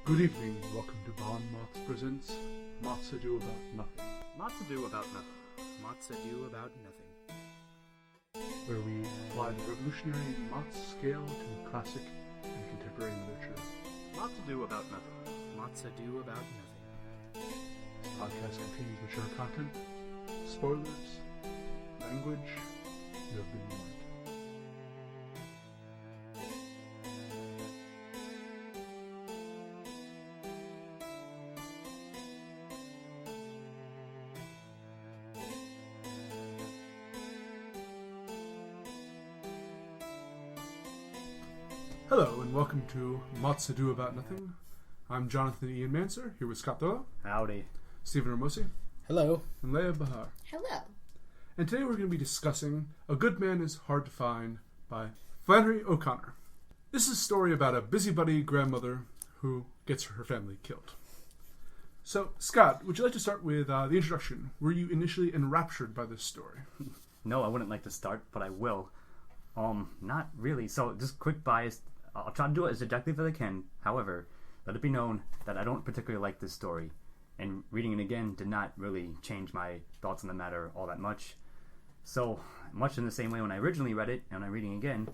Good evening, welcome to MOTS presents MOTS Ado About Nothing. MOTS Ado About Nothing. MOTS Ado About Nothing. Where we apply the revolutionary MOTS scale to classic and contemporary literature. MOTS Ado About Nothing. MOTS Ado About Nothing. This podcast contains mature content, spoilers, language. You have been warned. Hello, and welcome to MOTS Ado About Nothing. I'm Jonathan Ian Manser, here with Scott Doyle, Howdy. Stephen Ramosi, Hello. and Leah Behar. Hello. And today we're going to be discussing A Good Man is Hard to Find by Flannery O'Connor. This is a story about a busybody grandmother who gets her family killed. So, Scott, would you like to start with the introduction? Were you initially enraptured by this story? No, I wouldn't like to start, but I will. Not really. So, just quick bias. I'll try to do it as objective as I can. However, let it be known that I don't particularly like this story. And reading it again did not really change my thoughts on the matter all that much. So, much in the same way when I originally read it, and when I'm reading again,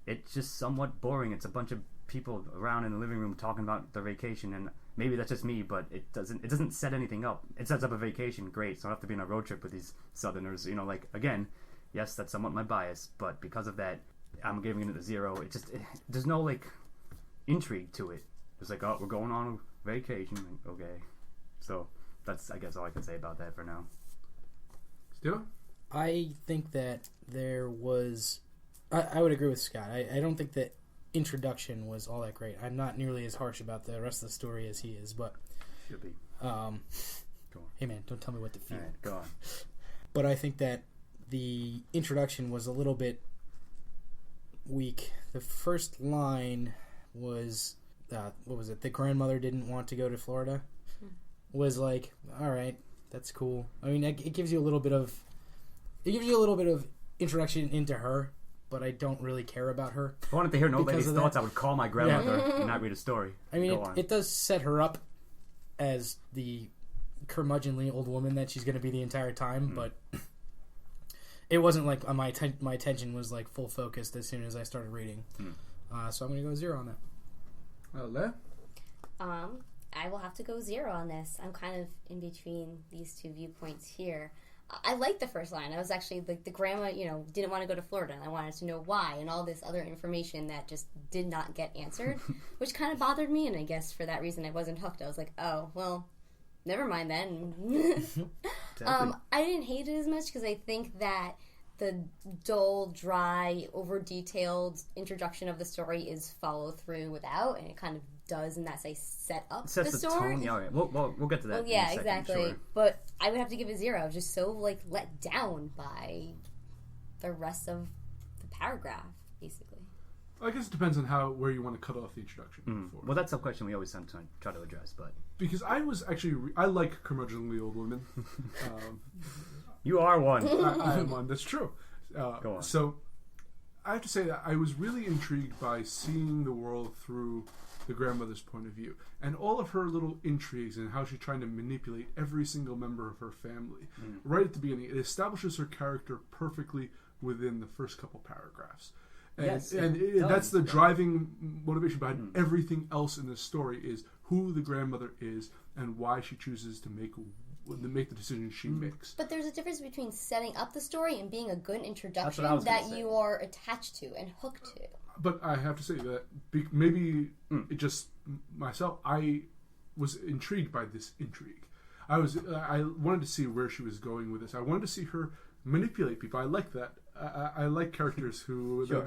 it's just somewhat boring. It's a bunch of people around in the living room talking about their vacation, and maybe that's just me, but it doesn't set anything up. It sets up a vacation, great, so I don't have to be on a road trip with these Southerners. You know, like, again, yes, that's somewhat my bias, but because of that, I'm giving it a 0. There's no, like, intrigue to it. It's like, oh, we're going on a vacation. Like, okay. So, that's, I guess, all I can say about that for now. Still? I think that there was... I would agree with Scott. I don't think that introduction was all that great. I'm not nearly as harsh about the rest of the story as he is, but... Should be. Go on. Hey, man, don't tell me what to feel. All right, go on. But I think that the introduction was a little bit weak. The first line was... what was it? The grandmother didn't want to go to Florida. Was like, all right, that's cool. I mean, it gives you a little bit of introduction into her, but I don't really care about her. If I wanted to hear no lady's thoughts, I would call my grandmother and not read a story. I mean, it does set her up as the curmudgeonly old woman that she's going to be the entire time, but it wasn't like my attention was like full focused as soon as I started reading. So I'm going to go 0 on that. Leah? I will have to go 0 on this. I'm kind of in between these two viewpoints here. I liked the first line. I was actually like, the grandma, didn't want to go to Florida, and I wanted to know why, and all this other information that just did not get answered, which kind of bothered me, and I guess for that reason I wasn't hooked. I was like, oh, well, never mind then. I didn't hate it as much because I think that the dull, dry, over-detailed introduction of the story is followed through without, and it kind of does, and that's a set up Sets the the story. tone. Yeah, all right. We'll get to that. Well, yeah, in a second, exactly. Sure. But I would have to give it 0. I was just so let down by the rest of the paragraph, basically. I guess it depends on where you want to cut off the introduction. Well, that's a question we always sometimes try to address, but Because I was actually... I like curmudgeonly old women. you are one. I am one. That's true. Go on. So, I have to say that I was really intrigued by seeing the world through the grandmother's point of view, and all of her little intrigues and how she's trying to manipulate every single member of her family. Right at the beginning, it establishes her character perfectly within the first couple paragraphs. And, Yes, that's the driving motivation behind everything else in this story is who the grandmother is and why she chooses to make the decisions she makes. But there's a difference between setting up the story and being a good introduction That's what I was that gonna say. you are attached to and hooked to. But I have to say that maybe it just myself, I was intrigued by this intrigue. I wanted to see where she was going with this. I wanted to see her manipulate people. I like that. I like characters who Sure.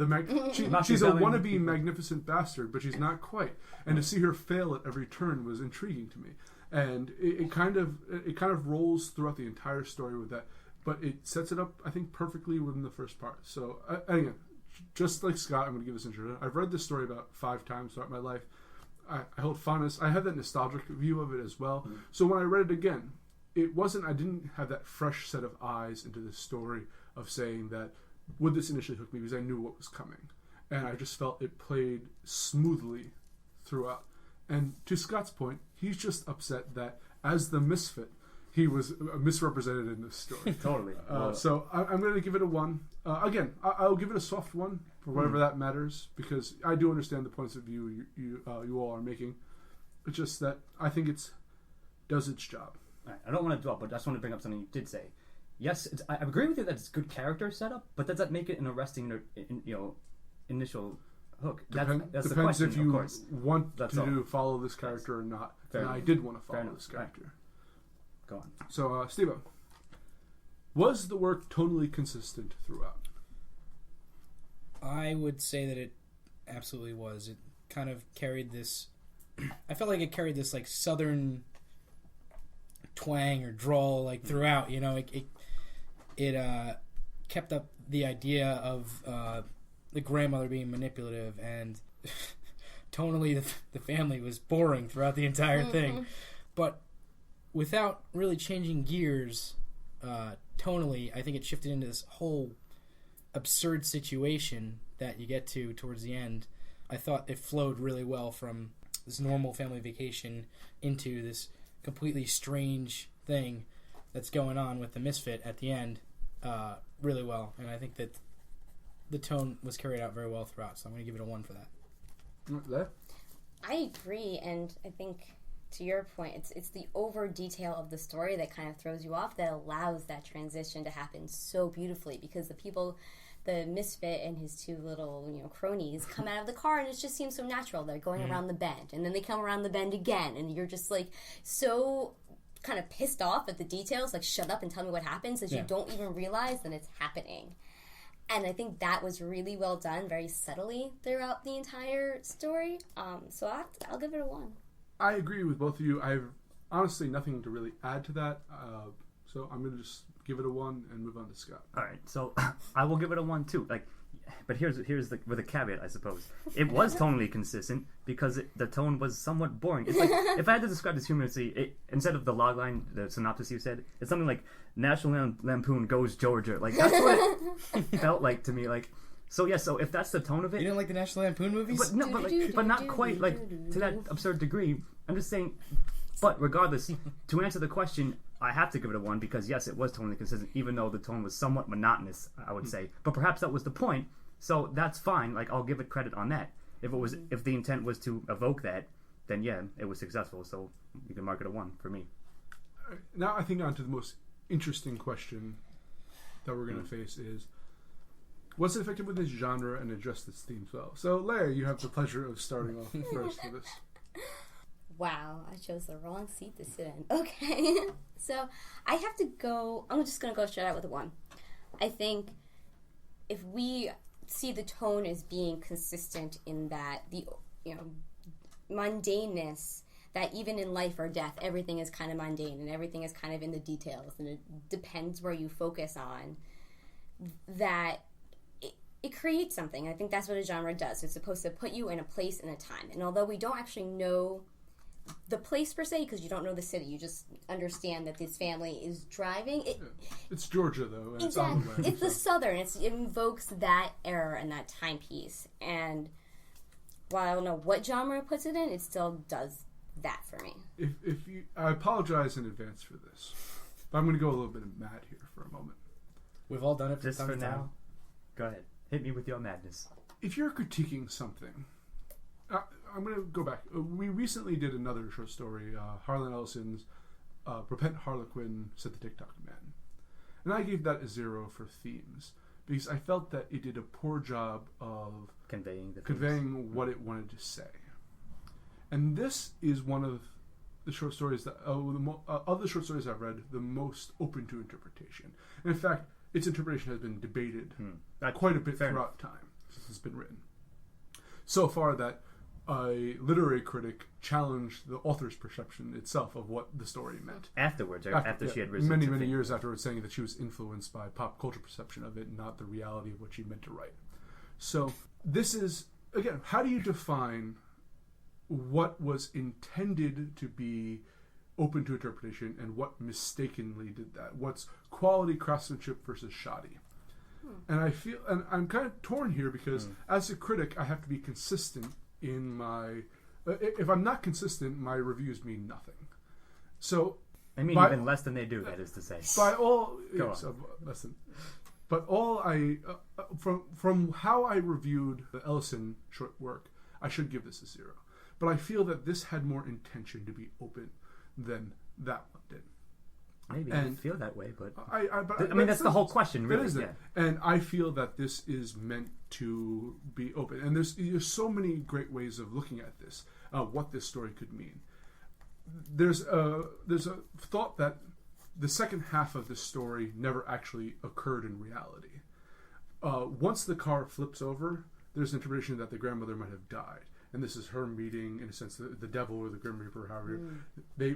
she's a wannabe magnificent bastard, but she's not quite. And to see her fail at every turn was intriguing to me. And it kind of rolls throughout the entire story with that, but it sets it up, I think, perfectly within the first part. So again, just like Scott, I'm going to give this intro. I've read this story about 5 times throughout my life. I hold fondness. I have that nostalgic view of it as well. So when I read it again, I didn't have that fresh set of eyes into this story of saying that, would this initially hook me, because I knew what was coming. And I just felt it played smoothly throughout. And to Scott's point, he's just upset that as the misfit, he was misrepresented in this story. Totally. So I'm going to give it a 1. Again, I'll give it a soft 1 for whatever that matters, because I do understand the points of view you all are making. It's just that I think it does its job. Right. I don't want to dwell, but I just want to bring up something you did say. Yes, I agree with you that it's good character setup, but does that make it an arresting, initial hook? That's Depends the question, if you of course. want to follow this character or not. And I did want to follow this character. Right. Go on. So, Steve-O, was the work totally consistent throughout? I would say that it absolutely was. It kind of carried this... I felt like it carried this like Southern twang or drawl like throughout. You know, it kept up the idea of the grandmother being manipulative, and tonally the family was boring throughout the entire thing. But without really changing gears, tonally, I think it shifted into this whole absurd situation that you get to towards the end. I thought it flowed really well from this normal family vacation into this completely strange thing that's going on with the misfit at the end really well. And I think that the tone was carried out very well throughout, so I'm going to give it a 1 for that. I agree, and I think to your point, it's the over detail of the story that kind of throws you off, that allows that transition to happen so beautifully, because the misfit and his 2 little cronies come out of the car, and it just seems so natural. They're going around the bend, and then they come around the bend again, and you're just like so kind of pissed off at the details, like shut up and tell me what happens, that you don't even realize that it's happening. And I think that was really well done, very subtly throughout the entire story. So I'll give it a 1. I agree with both of you. I have honestly nothing to really add to that. So I'm going to just give it a 1 and move on to Scott. All right, so I will give it a 1 too. But here's with a caveat, I suppose. It was tonally consistent because the tone was somewhat boring. It's like, if I had to describe this humorously, instead of the logline, the synopsis you said, it's something like National Lampoon Goes Georgia. Like, that's what it felt like to me. Like, so if that's the tone of it, you didn't like the National Lampoon movies, but not quite like to that absurd degree. I'm just saying. But regardless, to answer the question, I have to give it a 1 because yes, it was totally consistent, even though the tone was somewhat monotonous, I would say. But perhaps that was the point, so that's fine. Like, I'll give it credit on that. If the intent was to evoke that, then yeah, it was successful. So you can mark it a 1 for me. Now I think on to the most interesting question that we're going to face is, was it effective with this genre and addressed its themes well? So Leah, you have the pleasure of starting off first for this. Wow, I chose the wrong seat to sit in. Okay, so I have to go. I'm just going to go straight out with a 1. I think if we see the tone as being consistent in that the mundaneness, that even in life or death, everything is kind of mundane and everything is kind of in the details, and it depends where you focus on, that it creates something. I think that's what a genre does. It's supposed to put you in a place and a time. And although we don't actually know the place per se, because you don't know the city, you just understand that this family is driving. It's Georgia, though. And exactly. It's on the way, it's the Southern. It invokes that era and that timepiece. And while I don't know what genre it puts it in, it still does that for me. I apologize in advance for this, but I'm going to go a little bit mad here for a moment. We've all done it just for now. Go ahead. Hit me with your madness. If you're critiquing something, I'm going to go back. We recently did another short story, Harlan Ellison's Repent Harlequin, Said the TikTok Man. And I gave that a 0 for themes, because I felt that it did a poor job of conveying what it wanted to say. And this is one of the short stories that, of the short stories I've read, the most open to interpretation. And in fact, its interpretation has been debated quite a bit throughout time since it's been written. So far that a literary critic challenged the author's perception itself of what the story meant. Afterwards, after she had risen many years afterwards, saying that she was influenced by pop culture perception of it, not the reality of what she meant to write. So this is, again, how do you define what was intended to be open to interpretation and what mistakenly did that? What's quality craftsmanship versus shoddy? And I feel, and I'm kind of torn here because as a critic, I have to be consistent in my if I'm not consistent, my reviews mean nothing. So I mean, even less than they do. That is to say, by all Go yes, on. listen. But all I from how I reviewed the Ellison short work, I should give this a 0. But I feel that this had more intention to be open than that one did. maybe I don't feel that way, but I mean that's the whole question, really. That is it. And I feel that this is meant to be open. And there's so many great ways of looking at this, what this story could mean. There's a thought that the second half of this story never actually occurred in reality. Once the car flips over, there's an interpretation that the grandmother might have died. And this is her meeting, in a sense, the devil or the Grim Reaper, however.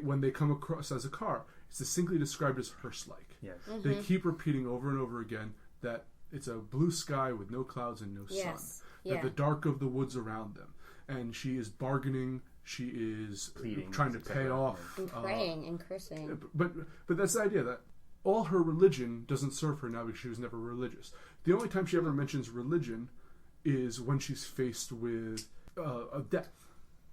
When they come across as a car, it's distinctly described as hearse-like. Yes. They keep repeating over and over again that it's a blue sky with no clouds and no sun. That the dark of the woods around them. And she is bargaining. She is pleading, trying to pay off. And praying and cursing. But that's the idea that all her religion doesn't serve her now because she was never religious. The only time she ever mentions religion is when she's faced with a death.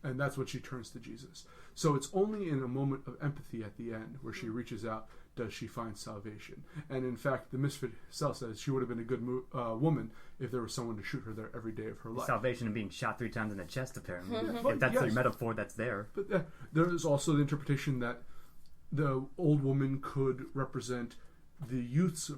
And that's when she turns to Jesus. So it's only in a moment of empathy at the end where she reaches out does she find salvation. And in fact, the misfit herself says she would have been a good woman if there was someone to shoot her there every day of her life. Salvation and being shot 3 times in the chest, apparently. But If that's yes. the metaphor that's there. But there is also the interpretation that the old woman could represent the youth's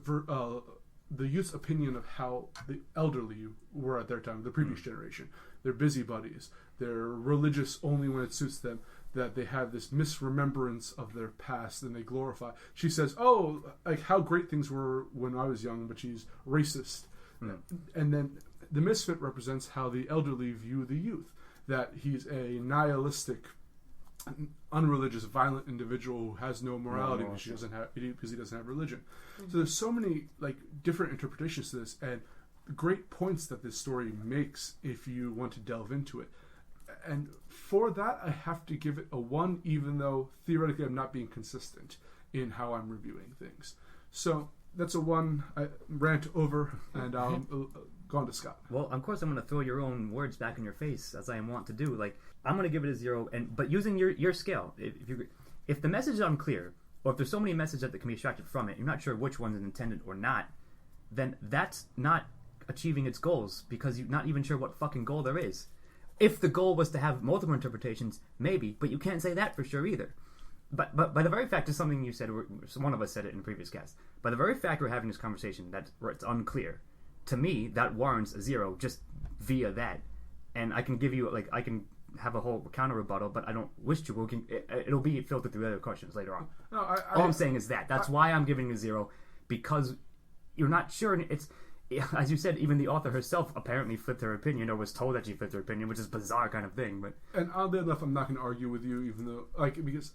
opinion of how the elderly were at their time, the previous generation. They're busybodies. They're religious only when it suits them. That they have this misremembrance of their past and they glorify. She says, "Oh, like how great things were when I was young," but she's racist. And then the misfit represents how the elderly view the youth. That he's a nihilistic, unreligious, violent individual who has no morality because he doesn't have religion. So there's so many different interpretations to this and great points that this story makes if you want to delve into it. And for that, I have to give it a 1, even though theoretically I'm not being consistent in how I'm reviewing things. So that's a 1. I rant over, and I'll go on to Scott. Well, of course, I'm going to throw your own words back in your face, as I am wont to do. I'm going to give it a 0, but using your scale. If the message is unclear, or if there's so many messages that can be extracted from it, you're not sure which one is intended or not, then that's not achieving its goals, because you're not even sure what fucking goal there is. If the goal was to have multiple interpretations, maybe, but you can't say that for sure either. But by the very fact of something you said, one of us said it in the previous cast, by the very fact we're having this conversation where it's unclear, to me, that warrants a 0 just via that. And I can give you, I can have a whole counter rebuttal, but I don't wish to. It'll be filtered through other questions later on. No, all I'm saying is that's why I'm giving a 0, because you're not sure. It's, as you said, even the author herself apparently flipped her opinion, or was told that she flipped her opinion, which is a bizarre kind of thing. But oddly enough, I'm not going to argue with you, even though because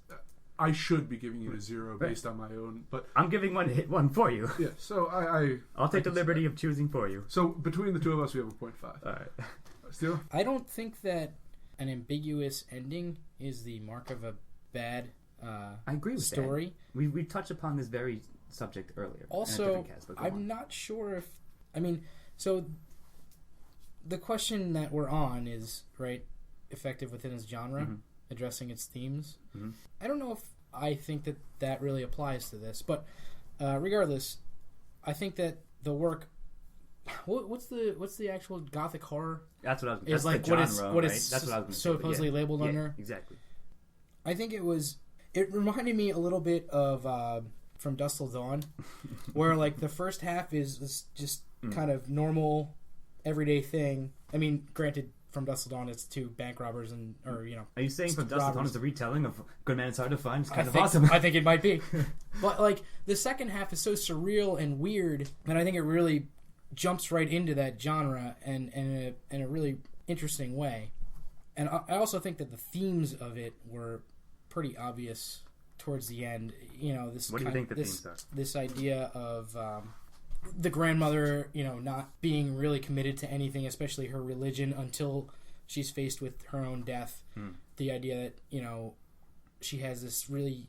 I should be giving you a 0 based on my own. But I'm giving one for you. Yeah, so I'll take the liberty of choosing for you. So between the two of us, we have a 0.5. All right. Steele? I don't think that an ambiguous ending is the mark of a bad I agree with story. That. We touched upon this very subject earlier. Also, I'm not sure if... so the question that we're on is, right, effective within its genre, addressing its themes. I don't know if I think that really applies to this, but regardless, I think that the work... What's the actual Gothic horror? That's what I was. Is that's like the genre, what it's right? That's what I was going to say. Supposedly labeled under. Exactly. I think it reminded me a little bit of From Dusk Till Dawn, where the first half is just kind of normal, everyday thing. I mean, granted, From Dusk Till Dawn it's 2 bank robbers Are you saying From Dusk Till Dawn is a retelling of Good Man It's Hard to Find? It's kind of awesome. awesome. I think it might be, but the second half is so surreal and weird that I think it really jumps right into that genre and in a really interesting way. And I also think that the themes of it were pretty obvious towards the end. What do you think the themes are? This idea of the grandmother, not being really committed to anything, especially her religion, until she's faced with her own death. The idea that, she has this really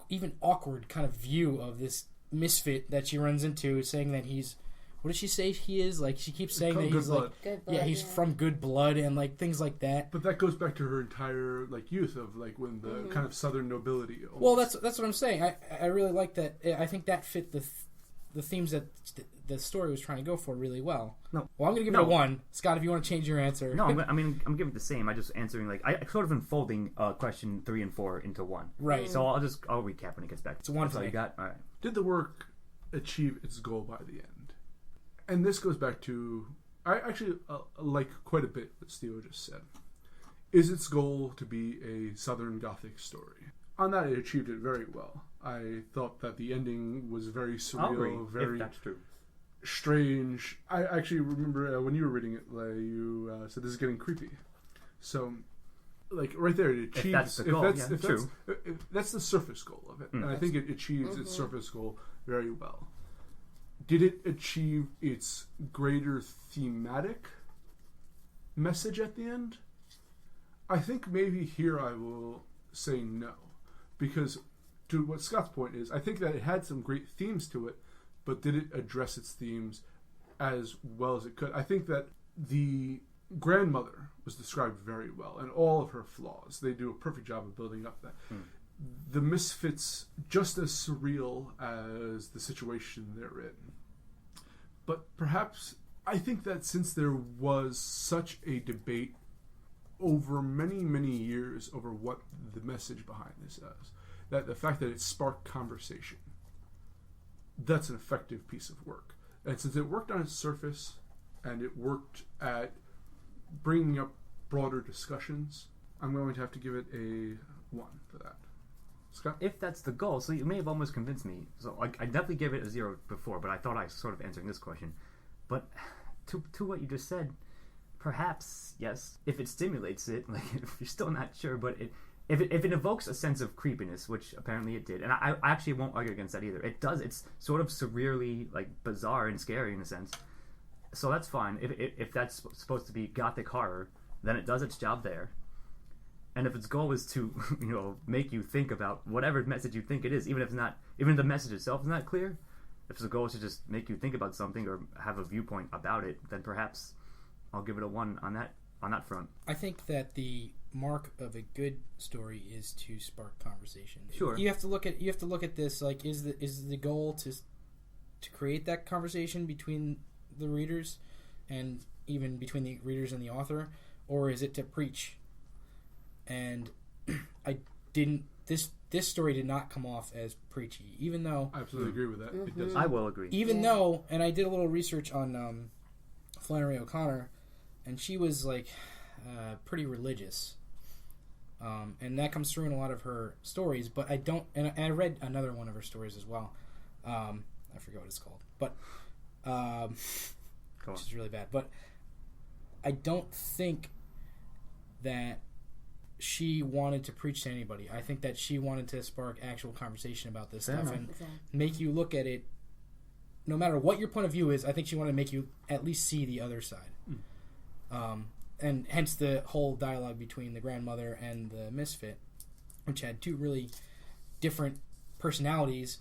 even awkward kind of view of this misfit that she runs into, saying that he's what does she say he is? Like, she keeps saying that he's like, good blood, yeah, he's from good blood and like things like that. But that goes back to her entire like youth of like when the kind of Southern nobility. Almost. Well, that's what I'm saying. I really like that. I think that fit the themes that the story was trying to go for really well. No. Well, I'm going to give it a 1. Scott, if you want to change your answer. No, I'm giving it the same. I'm just answering like I sort of unfolding question 3 and 4 into 1. Right. So I'll recap when it gets back. It's 1 That's for all me. you got. All right. Did the work achieve its goal by the end? And this goes back to, I actually like quite a bit what Theo just said. Is its goal to be a Southern Gothic story? On that, it achieved it very well. I thought that the ending was very surreal, very if that's true. Strange. I actually remember when you were reading it, Leah, you said this is getting creepy. So, like right there, it achieves. If that's the goal, true. That's the surface goal of it, and I think it achieves its surface goal very well. Did it achieve its greater thematic message at the end? I think maybe here I will say no. Because to what Scott's point is, I think that it had some great themes to it, but did it address its themes as well as it could? I think that the grandmother was described very well, and all of her flaws. They do a perfect job of building up that. The misfits just as surreal as the situation they're in. But perhaps, I think that since there was such a debate over many, many years over what the message behind this is, that the fact that it sparked conversation, that's an effective piece of work. And since it worked on its surface, and it worked at bringing up broader discussions, I'm going to have to give it a 1 for that. Scott? If that's the goal, so you may have almost convinced me. So I definitely gave it a 0 before, but I thought I was sort of answering this question. But to what you just said, perhaps, yes, if it stimulates it, like if you're still not sure, but if it evokes a sense of creepiness, which apparently it did, and I actually won't argue against that either. It does. It's sort of surreally like bizarre and scary in a sense. So that's fine. If that's supposed to be Gothic horror, then it does its job there. And if its goal is to, make you think about whatever message you think it is, even if the message itself is not clear, if the goal is to just make you think about something or have a viewpoint about it, then perhaps I'll give it a 1 on that front. I think that the mark of a good story is to spark conversation. Sure. You have to look at this like is the goal to create that conversation between the readers and even between the readers and the author, or is it to preach? And this story did not come off as preachy, even though I absolutely agree with that. It does. I will agree. Even though, and I did a little research on Flannery O'Connor, and she was like pretty religious, and that comes through in a lot of her stories. But I don't, and I read another one of her stories as well. I forget what it's called, but which is really bad. But I don't think that she wanted to preach to anybody. I think that she wanted to spark actual conversation about this stuff and make you look at it. No matter what your point of view is, I think she wanted to make you at least see the other side. And hence the whole dialogue between the grandmother and the misfit, which had two really different personalities,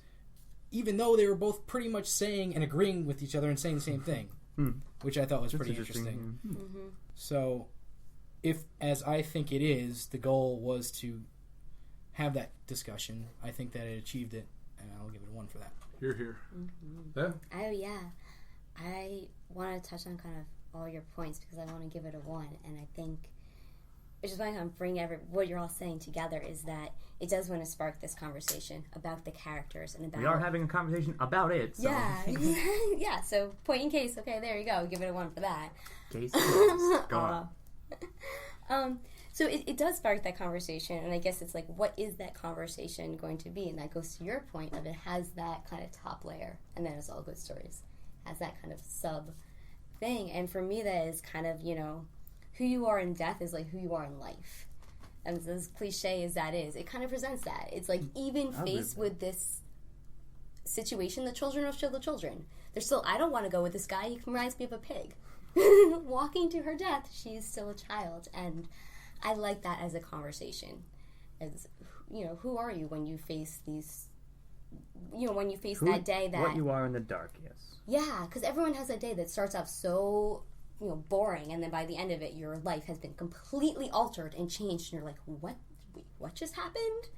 even though they were both pretty much saying and agreeing with each other and saying the same thing, which I thought was pretty interesting. So, if, as I think it is, the goal was to have that discussion, I think that it achieved it, and I'll give it a 1 for that. Hear, hear. Yeah? Oh, yeah. I want to touch on kind of all your points because I want to give it a 1, and I think it's just want to bring what you're all saying together is that it does want to spark this conversation about the characters and about... We are having a conversation about it, so... Yeah. Yeah, so point in case. Okay, there you go. Give it a 1 for that. Case closed. Go on. So it does spark that conversation, and I guess it's like, what is that conversation going to be? And that goes to your point of it has that kind of top layer, and then it's all good stories. It has that kind of sub thing, and for me that is kind of, who you are in death is like who you are in life. And as cliche as that is, it kind of presents that. It's like, even faced with this situation, the children are still the children. They're still, I don't want to go with this guy, he reminds me of a pig. Walking to her death, she's still a child, and I like that as a conversation. As who are you when you face these when you face that day that... What you are in the dark, yes. Yeah, because everyone has a day that starts off so, boring, and then by the end of it, your life has been completely altered and changed, and you're like, what just happened?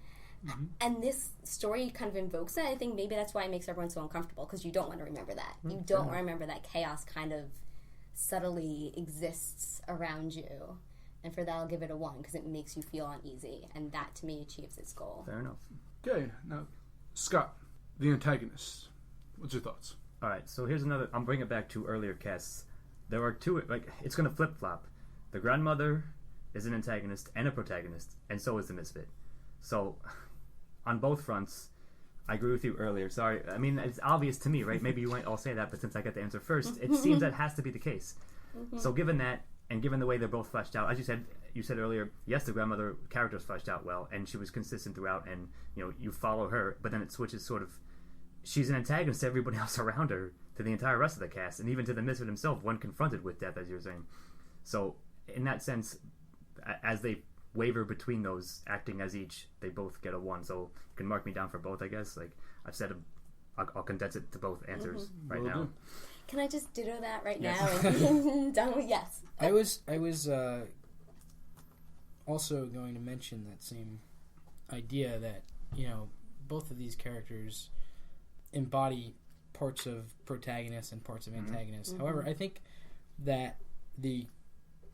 Mm-hmm. And this story kind of invokes that. I think maybe that's why it makes everyone so uncomfortable, because you don't want to remember that. Mm-hmm. You don't remember that chaos kind of subtly exists around you. And for that, I'll give it a 1, because it makes you feel uneasy, and that, to me, achieves its goal. Fair enough. Okay, now, Scott, the antagonist. What's your thoughts? All right, so here's another... I'm bringing it back to earlier casts. There are two... it's going to flip-flop. The grandmother is an antagonist and a protagonist, and so is the misfit. So, on both fronts, I agree with you earlier. Sorry, I mean, it's obvious to me, right? Maybe you might all say that, but since I got the answer first, it seems that has to be the case. Mm-hmm. So given that, and given the way they're both fleshed out, as you said earlier, yes, the grandmother character is fleshed out well, and she was consistent throughout, and you follow her, but then it switches sort of... She's an antagonist to everybody else around her, to the entire rest of the cast, and even to the misfit himself when confronted with death, as you were saying. So, in that sense, as they waver between those, acting as each, they both get a 1. So you can mark me down for both, I guess. Like I've said, I'll condense it to both answers right now. Can I just ditto that right now and done with yes? I was also going to mention that same idea that both of these characters embody parts of protagonist and parts of antagonist. Mm-hmm. However, I think that the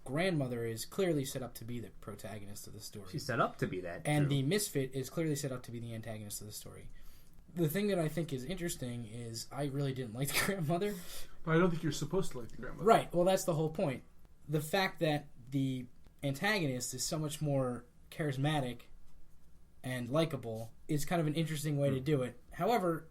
grandmother is clearly set up to be the protagonist of the story. She's set up to be that. And the misfit is clearly set up to be the antagonist of the story. The thing that I think is interesting is I really didn't like the grandmother. But I don't think you're supposed to like the grandmother. Right. Well, that's the whole point. The fact that the antagonist is so much more charismatic and likable is kind of an interesting way to do it. However,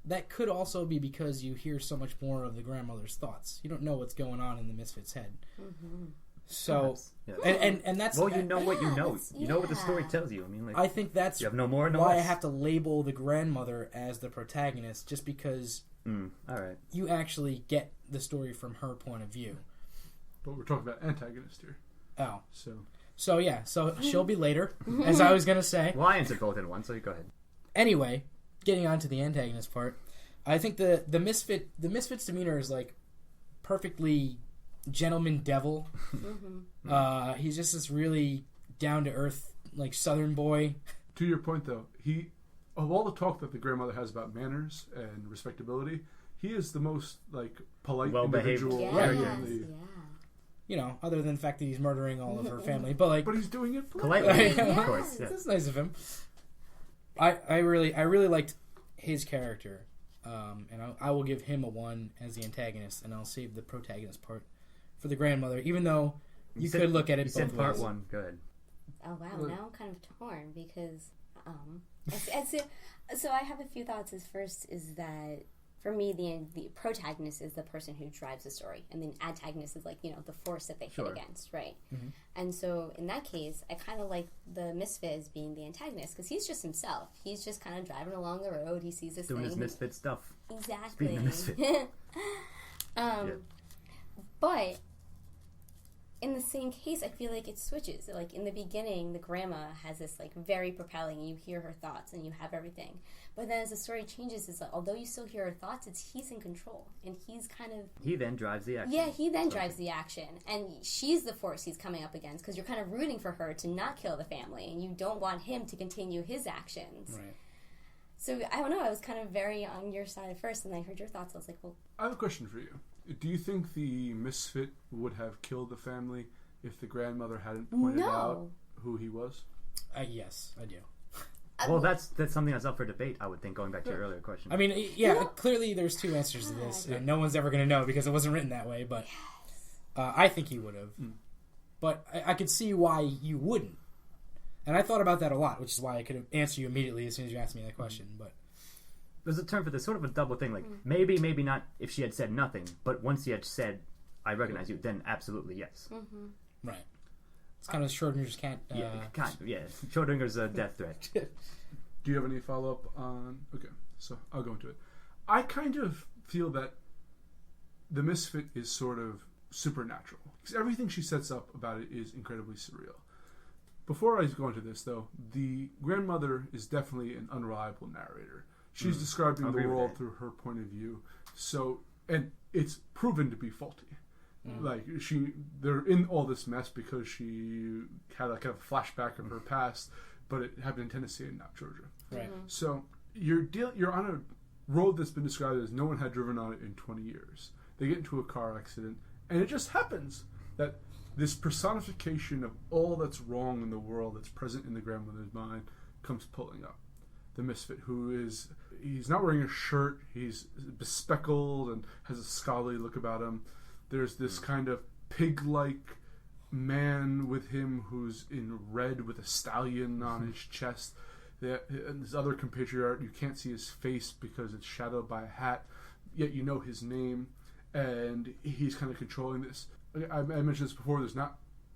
that could also be because you hear so much more of the grandmother's thoughts. You don't know what's going on in the misfit's head. Mm-hmm. So, and that's... Well, you know what you know. You know what the story tells you. I mean, I think that's you have no more, no why less. I have to label the grandmother as the protagonist, just because all right. you actually get the story from her point of view. But we're talking about antagonist here. Oh. So yeah, so she'll be later, as I was going to say. Well, I answered both in one, so you go ahead. Anyway, getting on to the antagonist part, I think the misfit's demeanor is like perfectly gentleman devil. Mm-hmm. He's just this really down to earth like Southern boy. To your point, though, of all the talk that the grandmother has about manners and respectability, he is the most polite individual. Yeah. Other than the fact that he's murdering all of her family, but he's doing it politely. Of course, that's nice of him. I really liked his character, and I will give him a 1 as the antagonist, and I'll save the protagonist part for the grandmother. Even though you could look at it both ways. You said part 1. Good. Oh wow! Now I'm kind of torn because so I have a few thoughts. First is that for me the protagonist is the person who drives the story, and the antagonist is the force that they hit against, right? Mm-hmm. And so in that case, I kind of like the misfit as being the antagonist because he's just himself. He's just kind of driving along the road. He sees this doing thing. his misfit stuff. Exactly. Being the misfit. But in the same case, I feel like it switches. Like in the beginning, the grandma has this very propelling, and you hear her thoughts, and you have everything. But then as the story changes, it's although you still hear her thoughts, he's in control, and he's kind of... He then drives the action. Yeah, he then drives the action, and she's the force he's coming up against, because you're kind of rooting for her to not kill the family, and you don't want him to continue his actions. Right. So, I don't know, I was kind of very on your side at first, and I heard your thoughts, I was like, well... I have a question for you. Do you think the misfit would have killed the family if the grandmother hadn't pointed out who he was? Yes, I do. Well, that's something that's up for debate, I would think, going back to your earlier question. I mean, clearly there's 2 answers to this, and no one's ever going to know because it wasn't written that way, but I think he would have. But I could see why you wouldn't. And I thought about that a lot, which is why I could answer you immediately as soon as you asked me that question. But there's a term for this, sort of a double thing, maybe not if she had said nothing, but once she had said, I recognize you, then absolutely yes. Mm-hmm. Right. It's kind of Schrodinger's cat. Schrodinger's death threat. Do you have any follow-up on... Okay, so I'll go into it. I kind of feel that the misfit is sort of supernatural. Because everything she sets up about it is incredibly surreal. before I go into this, though, the grandmother is definitely an unreliable narrator. She's describing the world through her point of view. So, and it's proven to be faulty. Like, they're in all this mess because she had like a flashback of her past, but it happened in Tennessee and not Georgia. Right. So you're on a road that's been described as no one had driven on it in 20 years. They get into a car accident, and it just happens that this personification of all that's wrong in the world that's present in the grandmother's mind comes pulling up. The misfit he's not wearing a shirt, he's bespectacled and has a scholarly look about him. There's this kind of pig-like man with him who's in red with a stallion on his chest. And this other compatriot, you can't see his face because it's shadowed by a hat, yet you know his name, and he's kind of controlling this. I mentioned this before,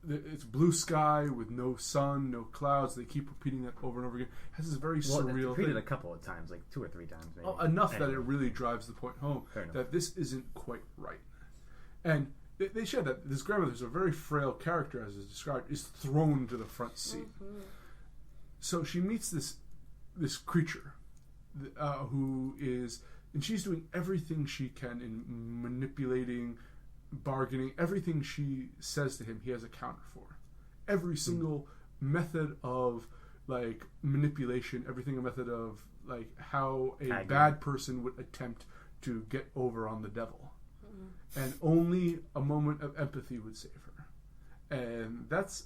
it's blue sky with no sun, no clouds. They keep repeating that over and over again. It has this very surreal repeated thing. A couple of times, like 2 or 3 times maybe. Enough that it really drives the point home that this isn't quite right. And they share that this grandmother, who's a very frail character, as is described, is thrown to the front seat. So she meets this creature who is, and she's doing everything she can in manipulating, bargaining. Everything she says to him, he has a counter for. Every single method of like manipulation, everything a method of like how a bad person would attempt to get over on the devil. And only a moment of empathy would save her. And that's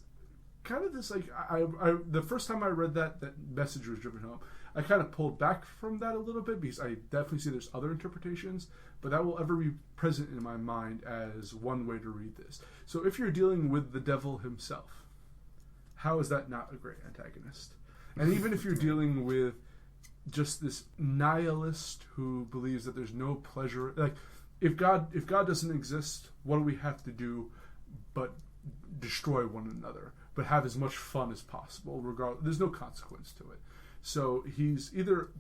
kind of this, like, I the first time I read that message was driven home, I kind of pulled back from that a little bit because I definitely see there's other interpretations, but that will ever be present in my mind as one way to read this. So if you're dealing with the devil himself, how is that not a great antagonist? And even if you're dealing with just this nihilist who believes that there's no pleasure, like, if God doesn't exist, what do we have to do but destroy one another, but have as much fun as possible? Regardless, there's no consequence to it. So he's either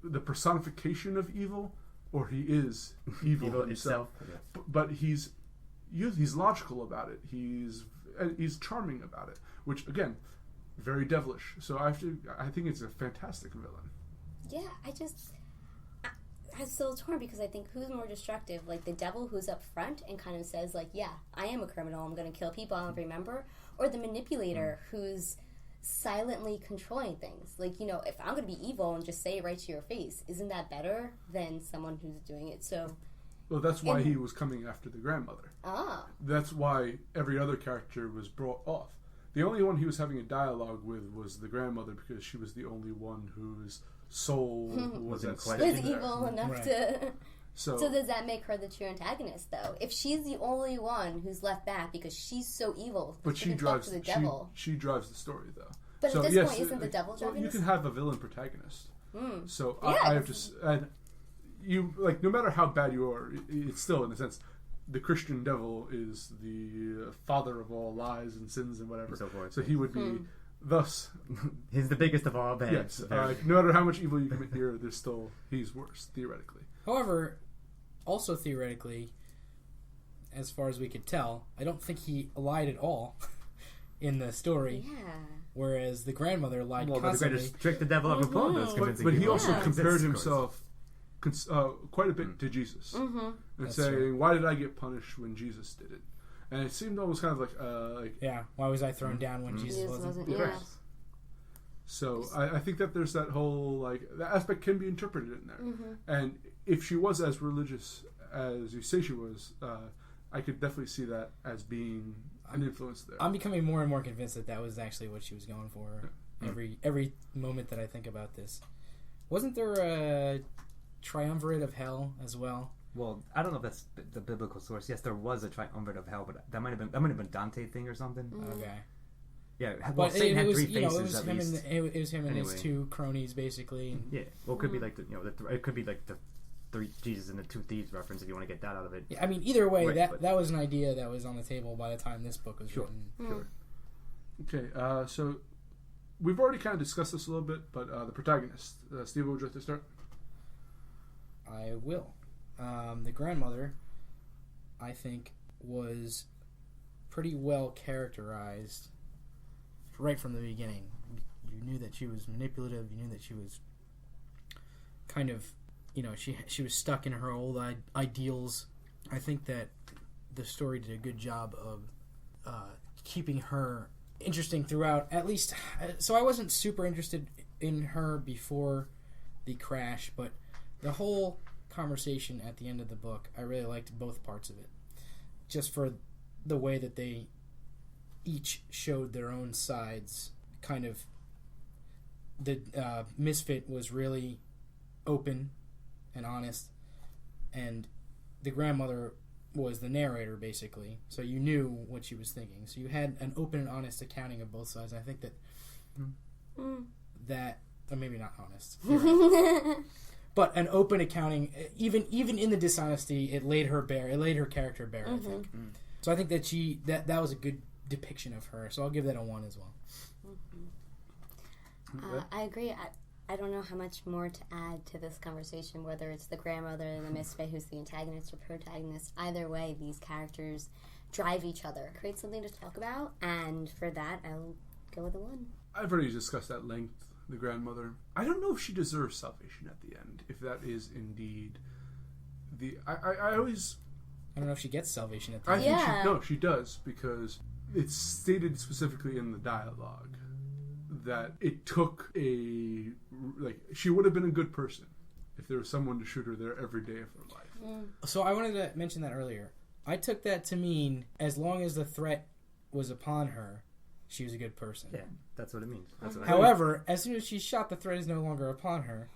the personification of evil, or he is evil himself. Yeah. But he's logical about it. He's charming about it, which again, very devilish. So I think it's a fantastic villain. Yeah, I'm still torn because I think who's more destructive, like the devil who's up front and kind of says like, yeah, I am a criminal, I'm going to kill people, I'll remember, or the manipulator who's silently controlling things. Like, you know, if I'm going to be evil and just say it right to your face, isn't that better than someone who's doing it? So, well, that's why he was coming after the grandmother. That's why every other character was brought off. The only one he was having a dialogue with was the grandmother, because she was the only one whose soul was evil enough to. So does that make her the true antagonist, though? If she's the only one who's left back because she's so evil, but she drives the devil. She drives the story, though. But at this point, isn't the devil driving? You can have a villain protagonist. So I have to, and you, like, no matter how bad you are, it's still, in a sense, the Christian devil is the father of all lies and sins and whatever. So he would be. Thus, he's the biggest of all bad. Yes, no matter how much evil you commit here, he's worse, theoretically. However, also theoretically, as far as we could tell, I don't think he lied at all in the story. Yeah. Whereas the grandmother lied constantly. The greatest trick the devil ever pulled was but he also compared himself quite a bit to Jesus. And that's saying, true. Why did I get punished when Jesus did it? And it seemed almost kind of like yeah, why was I thrown down when Jesus wasn't? Yeah. So I think that there's that whole, like, that aspect can be interpreted in there. And if she was as religious as you say she was, I could definitely see that as being an influence there. I'm becoming more and more convinced that was actually what she was going for. Every moment that I think about this. Wasn't there a triumvirate of hell as well? Well, I don't know if that's the biblical source. Yes, there was a triumvirate of hell, but that might have been Dante thing or something. Okay. Yeah, well, Satan had 3 faces at least. It was him and his 2 cronies, basically. And yeah, well, it could be like it could be like the 3 Jesus and the 2 thieves reference if you want to get that out of it. Yeah, I mean, either way, that was an idea that was on the table by the time this book was written. Sure. Okay, so we've already kind of discussed this a little bit, but the protagonist, Steve, would you like to start? I will. The grandmother, I think, was pretty well characterized right from the beginning. You knew that she was manipulative. You knew that she was kind of, she was stuck in her old ideals. I think that the story did a good job of keeping her interesting throughout, at least. So I wasn't super interested in her before the crash, but the whole conversation at the end of the book, I really liked both parts of it. Just for the way that they each showed their own sides. Kind of, the Misfit was really open and honest, and the grandmother was the narrator, basically, so you knew what she was thinking. So you had an open and honest accounting of both sides. I think that that, or maybe not honest, right. But an open accounting, even in the dishonesty, it laid her character bare. I think. So I think that that was a good depiction of her. So I'll give that a 1 as well. I agree. I don't know how much more to add to this conversation, whether it's the grandmother and the misfit who's the antagonist or protagonist. Either way, these characters drive each other, create something to talk about, and for that, I'll go with a 1. I've already discussed at length the grandmother. I don't know if she deserves salvation at the end, if that is indeed the... I always... I don't know if she gets salvation at the end. end. No, she does, because it's stated specifically in the dialogue that it took she would have been a good person if there was someone to shoot her there every day of her life. So I wanted to mention that earlier. I took that to mean as long as the threat was upon her, she was a good person. Yeah, that's what it means. However, as soon as she's shot, the threat is no longer upon her.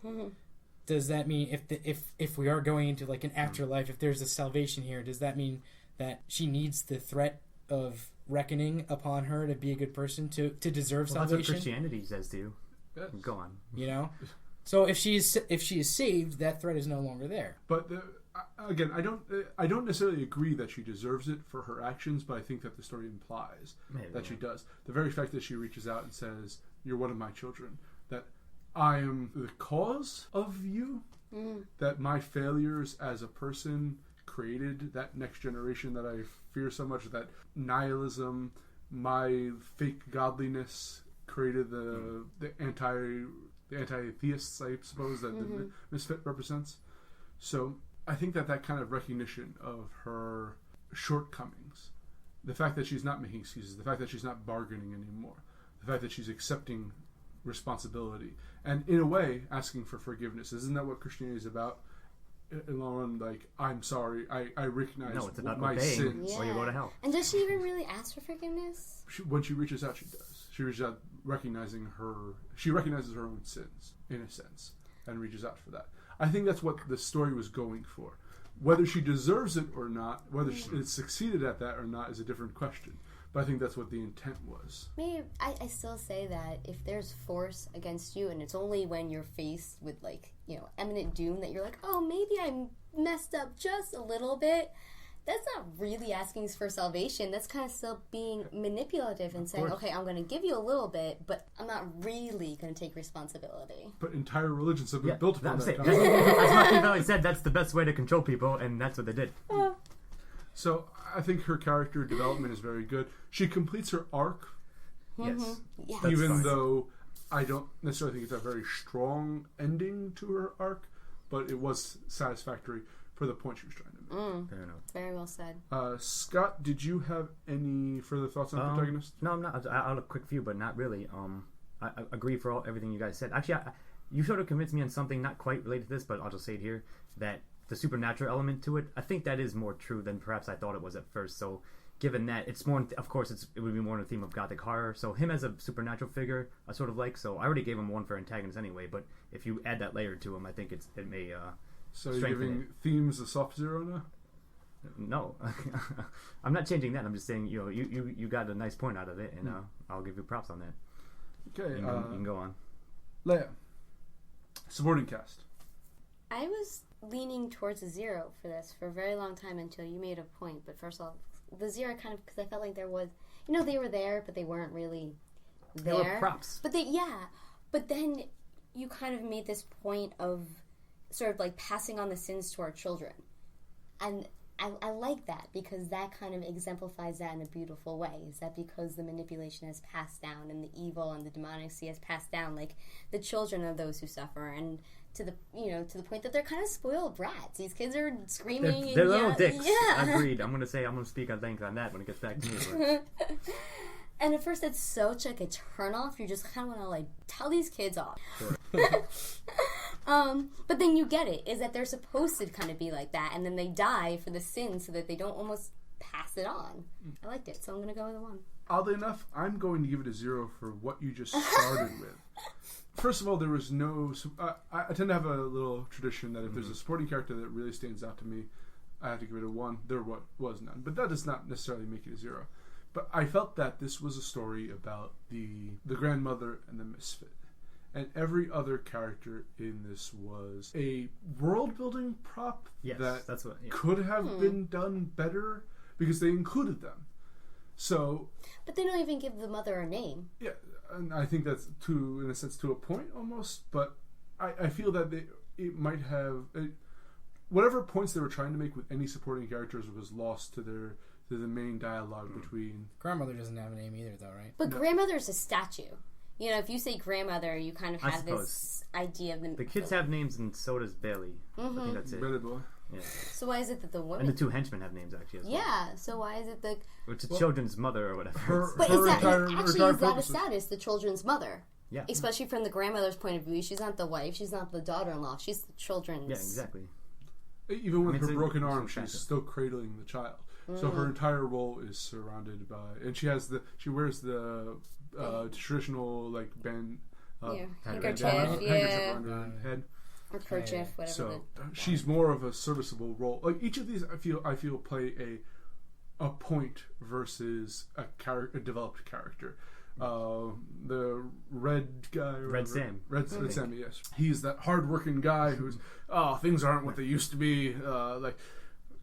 Does that mean if we are going into like an afterlife, if there's a salvation here, does that mean that she needs the threat of reckoning upon her to be a good person to deserve salvation? That's what Christianity says to you. Yes. Go on. So if she is saved, that threat is no longer there. But again, I don't necessarily agree that she deserves it for her actions, but I think that the story implies that she does. The very fact that she reaches out and says, "You're one of my children," that I am the cause of you, that my failures as a person created that next generation that I fear so much, that nihilism, my fake godliness created the anti-theists, I suppose, that the misfit represents. So I think that kind of recognition of her shortcomings, the fact that she's not making excuses, the fact that she's not bargaining anymore, the fact that she's accepting responsibility, and in a way asking for forgiveness. Isn't that what Christianity is about? In the long run, like, I'm sorry, I recognize my sins. Or you go to hell. And does she even really ask for forgiveness? When she reaches out, she does. She reaches out recognizes her own sins, in a sense, and reaches out for that. I think that's what the story was going for. Whether she deserves it or not, whether it succeeded at that or not is a different question. But I think that's what the intent was. Maybe I still say that if there's force against you, and it's only when you're faced with imminent doom that you're like, oh, maybe I messed up just a little bit. That's not really asking for salvation. That's kind of still being manipulative and saying, okay, I'm going to give you a little bit, but I'm not really going to take responsibility. But entire religions have been built upon that. As Machiavelli said, that's the best way to control people, and that's what they did. So I think her character development is very good. She completes her arc. Yes. Even though I don't necessarily think it's a very strong ending to her arc, but it was satisfactory for the point she was trying to make. Fair enough. Very well said. Scott, did you have any further thoughts on the protagonist? No, I'm not. I'll have a quick few, but not really. I agree for everything you guys said. Actually, you sort of convinced me on something not quite related to this, but I'll just say it here, that the supernatural element to it, I think that is more true than perhaps I thought it was at first. So given that, it's more, of course, it would be more in the theme of Gothic horror. So him as a supernatural figure, I sort of like. So I already gave him 1 for antagonist anyway, but if you add that layer to him, I think it may so you're giving themes a soft 0 now? No. I'm not changing that. I'm just saying, you got a nice point out of it, and I'll give you props on that. Okay. You can go on. Leah, supporting cast. I was leaning towards a 0 for this for a very long time until you made a point. But first of all, the 0 kind of, because I felt like there was, they were there, but they weren't really there. They were props. But but then you kind of made this point of sort of like passing on the sins to our children. And I like that because that kind of exemplifies that in a beautiful way. Is that because the manipulation has passed down and the evil and the demonic has passed down, like the children of those who suffer, and to the point that they're kind of spoiled brats. These kids are screaming. They're and little dicks. Yeah. Agreed. I'm gonna speak at length on that when it gets back to me. But. And at first, it's such like a turn off. You just kind of want to like tell these kids off. Sure. But then you get it, is that they're supposed to kind of be like that, and then they die for the sin so that they don't almost pass it on. I liked it, so I'm going to go with a 1. Oddly enough, I'm going to give it a 0 for what you just started with. First of all, there was no... I tend to have a little tradition that if there's a supporting character that really stands out to me, I have to give it a 1. There was none. But that does not necessarily make it a 0. But I felt that this was a story about the grandmother and the misfit. And every other character in this was a world-building prop that's what, could have been done better because they included them. So, but they don't even give the mother a name. Yeah, and I think that's in a sense to a point almost. But I feel that it might have whatever points they were trying to make with any supporting characters was lost to the main dialogue between. Grandmother doesn't have a name either, though, right? But grandmother's a statue. You know, if you say grandmother, you kind of have this idea of them. The kids have names, and so does Bailey. Mm-hmm. I think that's it. Bailey boy. Yeah. So why is it that the woman... And the 2 henchmen have names, actually, as well. Yeah, so why is it the... Which is children's mother or whatever. But her is that a purposes. status, the children's mother? Yeah. Especially from the grandmother's point of view. She's not the wife, she's not the daughter-in-law, she's the children's... Yeah, exactly. Even with her broken arm, she's still cradling the child. So her entire role is surrounded by... And she wears the traditional, like, band... handkerchief, around her head. Or kerchief, whatever. So she's more of a serviceable role. Like each of these, I feel play a point versus a developed character. The red guy, Red Sam, yes, he's that hardworking guy who's things aren't what they used to be.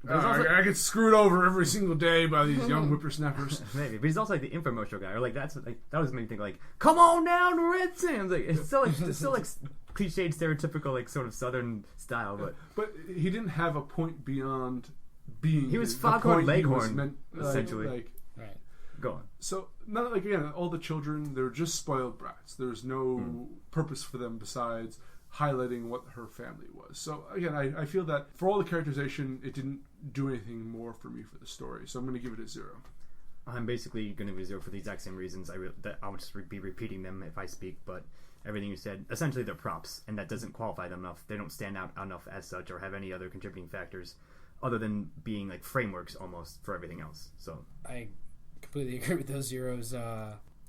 I get screwed over every single day by these young whippersnappers. Maybe, but he's also like the infomercial guy, or like that was made me think like, come on down to Red Sam's. Like it's still like cliched, stereotypical, like sort of Southern style, but he didn't have a point beyond being. He was Foghorn Leghorn, essentially. Right. Go on. So, all the children, they're just spoiled brats. There's no purpose for them besides highlighting what her family was. So, again, I feel that for all the characterization, it didn't do anything more for me for the story. So I'm going to give it a 0. I'm basically going to be 0 for the exact same reasons. I'll just be repeating them if I speak, but everything you said, essentially they're props, and that doesn't qualify them enough. They don't stand out enough as such or have any other contributing factors other than being like frameworks almost for everything else. So I completely agree with those zeros.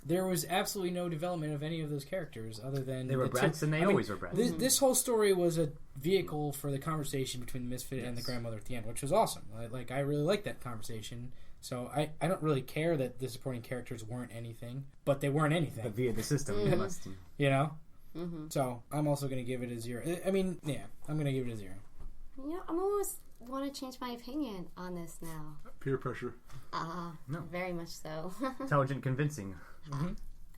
There was absolutely no development of any of those characters other than... They were brats, and they always were brats. This whole story was a vehicle for the conversation between the Misfit and the grandmother at the end, which was awesome. I really liked that conversation. So I don't really care that the supporting characters weren't anything, but they weren't anything. But via the system, they must... You know? Mm-hmm. So I'm also going to give it a 0. I'm going to give it a 0. You know, I'm almost want to change my opinion on this now. Peer pressure. No. Very much so. Intelligent, convincing. Mm-hmm.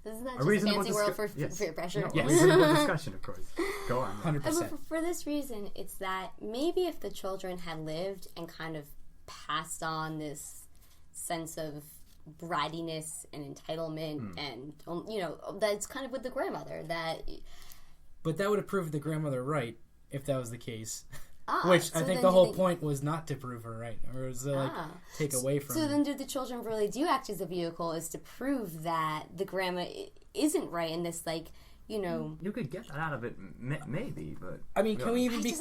Isn't that just a fancy word for peer pressure? No, yes, reasonable discussion, of course. Go on. 100%. For this reason, it's that maybe if the children had lived and kind of passed on this sense of brattiness and entitlement and, that's kind of with the grandmother. But that would have proved the grandmother right if that was the case. Which I think the whole point was not to prove her right, or was to take away from her. So then do the children really do act as a vehicle is to prove that the grandma isn't right in this, You could get that out of it, maybe, but... I mean, can we even be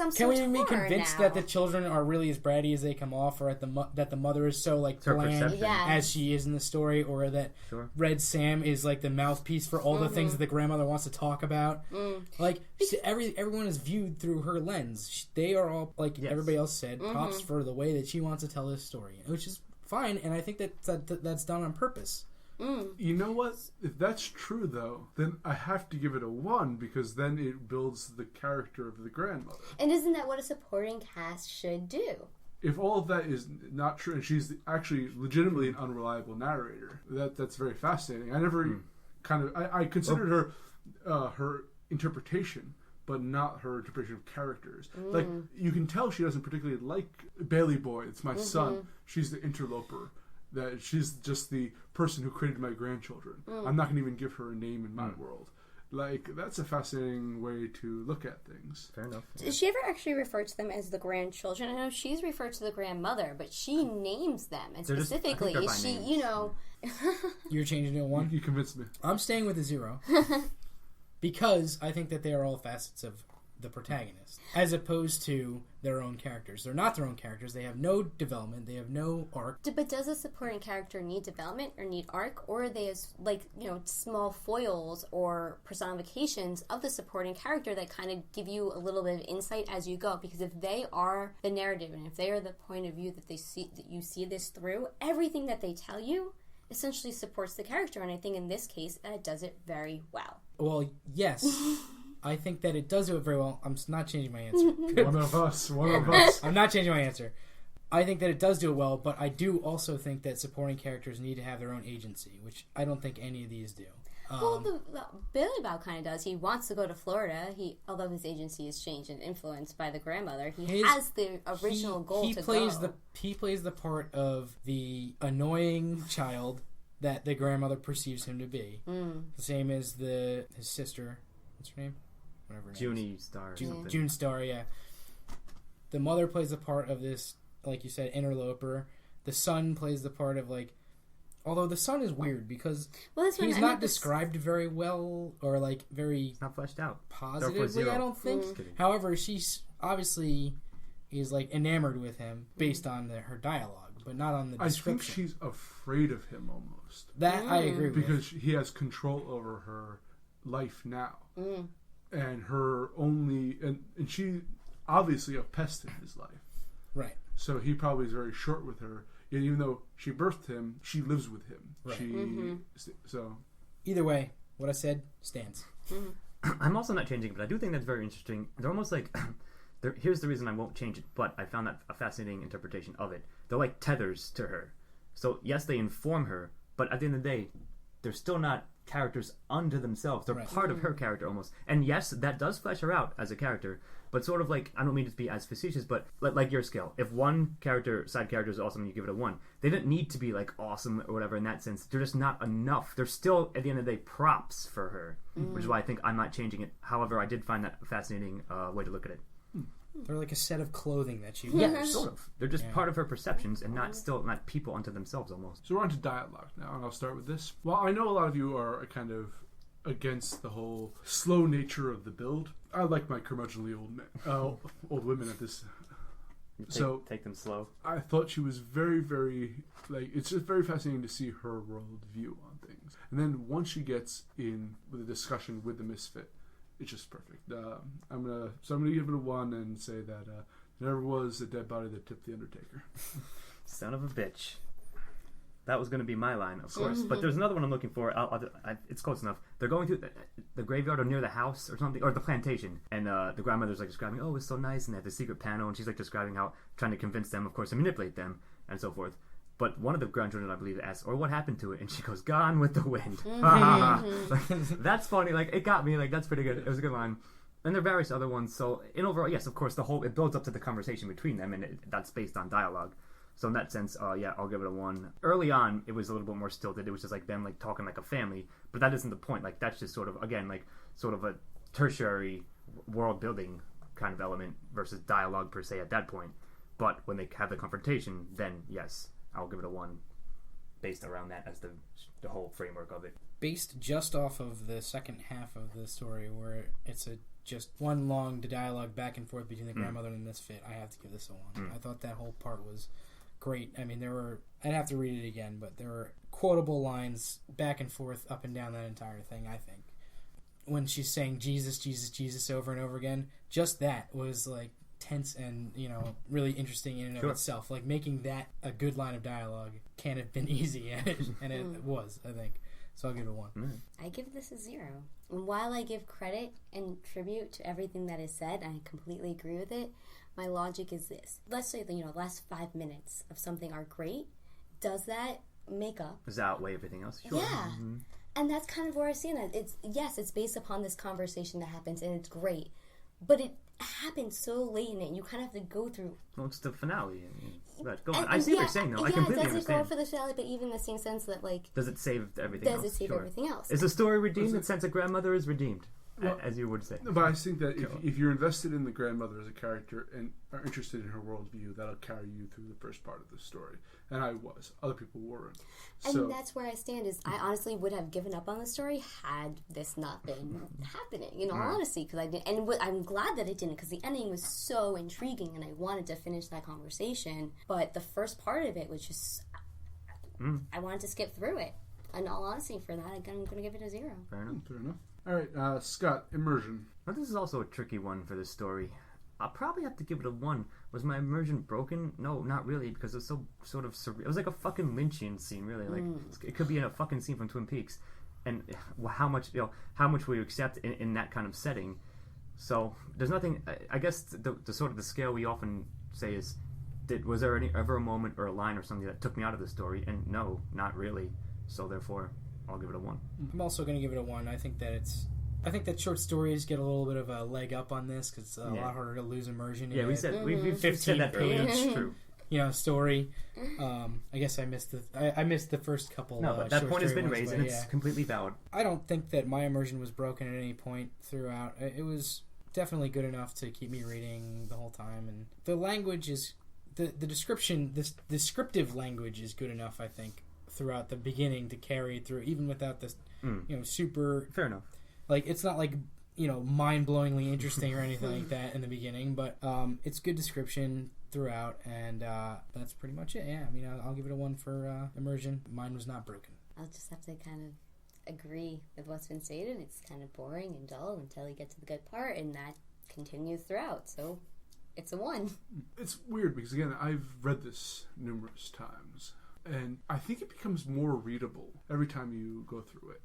convinced that the children are really as bratty as they come off, or that the mother is so, bland as she is in the story, or that Red Sam is, the mouthpiece for all the things that the grandmother wants to talk about? Everyone is viewed through her lens. They are all, everybody else said, props for the way that she wants to tell this story, which is fine, and I think that's done on purpose. You know what? If that's true, though, then I have to give it a 1 because then it builds the character of the grandmother. And isn't that what a supporting cast should do? If all of that is not true, and she's actually legitimately an unreliable narrator, that's very fascinating. I never I considered her interpretation, but not her interpretation of characters. Like, you can tell she doesn't particularly like Bailey Boy. It's my son. She's the interloper. That she's just the person who created my grandchildren. I'm not going to even give her a name in my world. Like, that's a fascinating way to look at things. Fair enough. Does she ever actually refer to them as the grandchildren? I know she's referred to the grandmother, but she names them. And specifically, is she, you know... You're changing it to 1? You convinced me. I'm staying with a 0. Because I think that they are all facets of the protagonist, as opposed to their own characters. They're not their own characters. They have no development. They have no arc. But does a supporting character need development or need arc, or are they as, like, you know, small foils or personifications of the supporting character that kind of give you a little bit of insight as you go? Because if they are the narrative and if they are the point of view that you see this through, everything that they tell you essentially supports the character, and I think in this case it does it very well. Well, yes. I think that it does do it very well. I'm not changing my answer. One of us. I'm not changing my answer. I think that it does do it well, but I do also think that supporting characters need to have their own agency, which I don't think any of these do. Well, Billy Bob kind of does. He wants to go to Florida. Although his agency is changed and influenced by the grandmother, he has the original goal to go. He plays the part of the annoying child that the grandmother perceives him to be. The same as his sister. What's her name? Whatever her name Junie is. Star. June Star, yeah. The mother plays the part of this, like you said, interloper. The son plays the part of, like... Although the son is weird because he's not described very well or, like, very... It's not fleshed out. Positively, I don't think. However, she's obviously is, like, enamored with him based on her dialogue, but not on the description. I think she's afraid of him almost. That I agree with. Because he has control over her life now. And her only... And she obviously a pest in his life. Right. So he probably is very short with her. And even though she birthed him, she lives with him. Right. So either way, what I said stands. I'm also not changing, but I do think that's very interesting. They're almost like... here's the reason I won't change it, but I found that a fascinating interpretation of it. They're like tethers to her. So yes, they inform her, but at the end of the day, they're still not characters unto themselves. They're part of her character almost. And yes, that does flesh her out as a character, but sort of like, I don't mean to be as facetious, but like your scale. If one side character is awesome, you give it a 1. They didn't need to be like awesome or whatever in that sense. They're just not enough. They're still, at the end of the day, props for her, which is why I think I'm not changing it. However, I did find that a fascinating way to look at it. They're like a set of clothing that she wears. Yeah, sort of. They're just part of her perceptions and not people unto themselves almost. So we're on to dialogue now, and I'll start with this. Well, I know a lot of you are kind of against the whole slow nature of the build. I like my curmudgeonly old women at this. Take them slow. I thought she was very, very, it's just very fascinating to see her world view on things. And then once she gets in with a discussion with the misfit, it's just perfect. I'm gonna give it a 1 and say that there never was a dead body that tipped the Undertaker. Son of a bitch. That was going to be my line, of course. But there's another one I'm looking for. It's close enough. They're going to the graveyard or near the house or something, or the plantation. And the grandmother's like describing, oh, it's so nice. And they have the secret panel. And she's like describing how, trying to convince them, of course, to manipulate them and so forth. But one of the grandchildren, I believe, asks, or what happened to it? And she goes, gone with the wind. That's funny. Like, it got me. Like, that's pretty good. It was a good line. And there are various other ones. So, in overall, yes, of course, it builds up to the conversation between them. And that's based on dialogue. So in that sense, yeah, I'll give it a 1. Early on, it was a little bit more stilted. It was just like them like talking like a family. But that isn't the point. Like, that's just sort of, again, like sort of a tertiary world building kind of element versus dialogue per se at that point. But when they have the confrontation, then yes, I'll give it a 1 based around that as the whole framework of it. Based just off of the second half of the story where it's just one long dialogue back and forth between the grandmother and the misfit, I have to give this a 1. I thought that whole part was great. I mean, I'd have to read it again, but there were quotable lines back and forth up and down that entire thing, I think. When she's saying Jesus, Jesus, Jesus over and over again, just that was like tense and, really interesting in and of itself. Like, making that a good line of dialogue can't have been easy, and it was, I think. So I'll give it 1. I give this a 0. And while I give credit and tribute to everything that is said, I completely agree with it, my logic is this. Let's say the last 5 minutes of something are great. Does that make up? Does that outweigh everything else? Sure. Yeah. And that's kind of where I see it. It's based upon this conversation that happens, and it's great. but it happened so late in it. You kind of have to go through. Well, it's the finale. But go on. I see what you're saying, though. I completely does understand. It go for the finale, but even in the same sense that, like... Does it save everything else? Does it save everything else? Is the story redeemed in the sense that grandmother is redeemed? Well, as you would say. But I think that if you're invested in the grandmother as a character and are interested in her worldview, that'll carry you through the first part of the story. And I was. Other people weren't. And that's where I stand. Is I honestly would have given up on the story had this not been happening. In all honesty, because I didn't. And I'm glad that it didn't, because the ending was so intriguing, and I wanted to finish that conversation. But the first part of it was just, I wanted to skip through it. In all honesty, for that, I'm going to give it a 0. Fair enough. Fair enough. All right, Scott, immersion. Well, this is also a tricky one for this story. I'll probably have to give it a 1. Was my immersion broken? No, not really, because it was so sort of surreal. It was like a fucking Lynchian scene, really. Like it could be in a fucking scene from Twin Peaks, and how much will you accept in that kind of setting? So there's nothing. I guess the sort of the scale we often say is, was there ever a moment or a line or something that took me out of the story? And no, not really. So therefore, I'll give it a 1. I'm also going to give it a 1. I think that short stories get a little bit of a leg up on this because it's a lot harder to lose immersion. Yeah, we've said that earlier. It's true. Story. I guess I missed the first couple. No, but that point has been raised, and it's completely valid. I don't think that my immersion was broken at any point throughout. It was definitely good enough to keep me reading the whole time, and the language is the description. This descriptive language is good enough, I think, throughout the beginning to carry it through, even without this, super. Fair enough. Like, it's not like, mind-blowingly interesting or anything like that in the beginning, but it's good description throughout, and that's pretty much it. Yeah, I mean, I'll give it a 1 for immersion. Mine was not broken. I'll just have to kind of agree with what's been stated. It's kind of boring and dull until you get to the good part, and that continues throughout, so it's a 1. It's weird, because, again, I've read this numerous times, and I think it becomes more readable every time you go through it.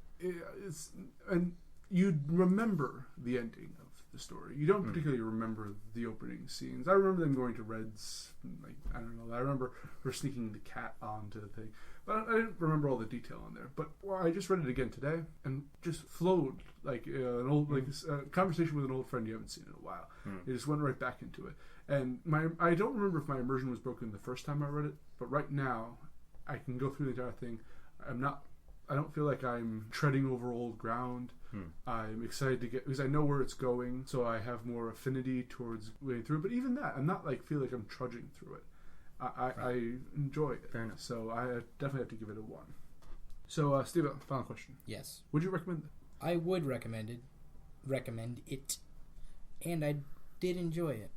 And you remember the ending of the story. You don't particularly remember the opening scenes. I remember them going to Red's, I don't know. I remember her sneaking the cat onto the thing, but I didn't remember all the detail on there. But I just read it again today and just flowed like an old a conversation with an old friend you haven't seen in a while. It just went right back into it. And I don't remember if my immersion was broken the first time I read it, but right now I can go through the entire thing. I don't feel like I'm treading over old ground. I'm excited to because I know where it's going, so I have more affinity towards wading through. But even that, I'm not feel like I'm trudging through it. I enjoy it. Fair enough. So I definitely have to give it a 1. So, Steve, final question. Yes. Would you recommend it? I would recommend it, and I did enjoy it.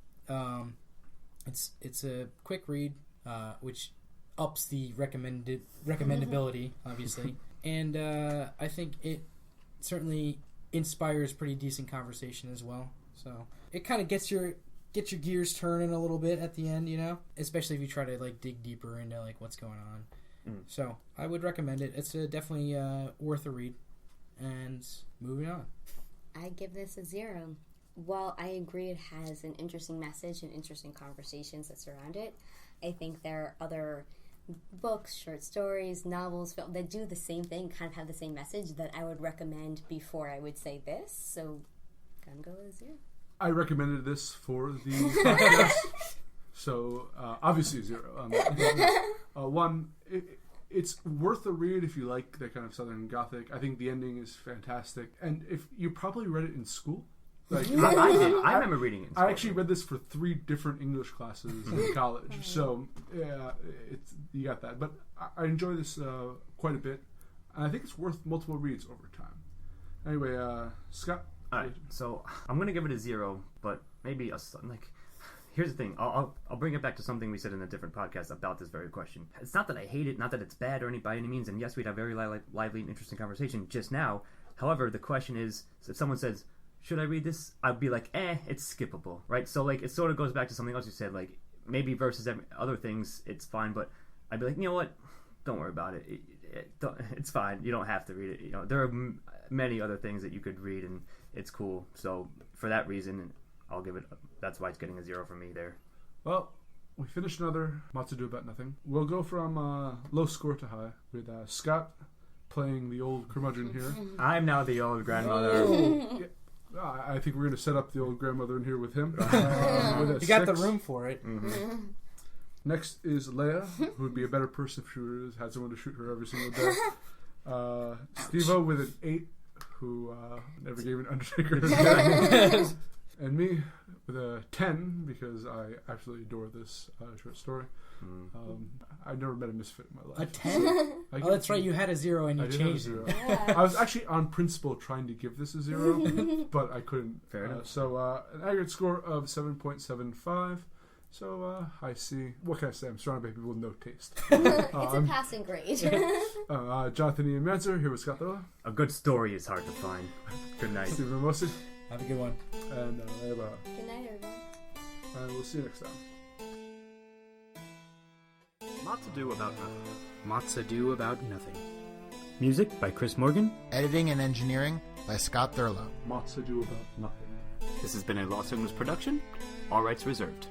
It's a quick read, which ups the recommendability, obviously. And I think it certainly inspires pretty decent conversation as well. So it kind of gets your gears turning a little bit at the end, especially if you try to dig deeper into what's going on. So I would recommend it. It's definitely worth a read. And moving on, I give this a 0. While I agree it has an interesting message and interesting conversations that surround it, I think there are other books, short stories, novels, film that do the same thing, kind of have the same message that I would recommend before I would say this. So, gonna go with a 0. I recommended this for the podcast, so obviously 0. 1. It's worth a read if you like that kind of Southern Gothic. I think the ending is fantastic, and if you probably read it in school. I did. I remember reading it. I actually read this for 3 different English classes in college, so yeah, you got that. But I enjoy this quite a bit, and I think it's worth multiple reads over time. Anyway, Scott. All right, so I'm gonna give it a 0, but maybe here's the thing. I'll bring it back to something we said in a different podcast about this very question. It's not that I hate it, not that it's bad or by any means. And yes, we'd have very lively and interesting conversation just now. However, the question is, if someone says, should I read this? I'd be like, it's skippable, right? So, it sort of goes back to something else you said, maybe versus other things, it's fine, but I'd be like, you know what? Don't worry about it. It's fine. You don't have to read it. There are many other things that you could read, and it's cool. So, for that reason, I'll give it, that's why it's getting a 0 from me there. Well, we finished another MOTS Ado About Nothing. We'll go from low score to high with Scott playing the old curmudgeon here. I'm now the old grandmother. Yeah. I think we're going to set up the old grandmother in here with him. With You got the room for it. Mm-hmm. Next is Leah, who would be a better person if she had someone to shoot her every single day. Steve-O with an 8, who never gave an Undertaker his day. And me with a 10, because I absolutely adore this short story. I've never met a misfit in my life. A 10? Oh, that's right. You had a 0 and you changed it. Yeah. I was actually on principle trying to give this a 0, but I couldn't. Fair enough. So an aggregate score of 7.75. So I see. What can I say? I'm surrounded by people with no taste. It's a passing grade. Jonathan Ian Manzer here with Scott Thurla. A good story is hard to find. Good night. Stephen Mimosi. Have a good one. And Leah Behar. Good night, everyone. And we'll see you next time. MOTS Ado About Nothing. MOTS Ado About Nothing. Music by Chris Morgan. Editing and engineering by Scott Thurlow. MOTS Ado About Nothing. This has been a Los Angeles production. All rights reserved.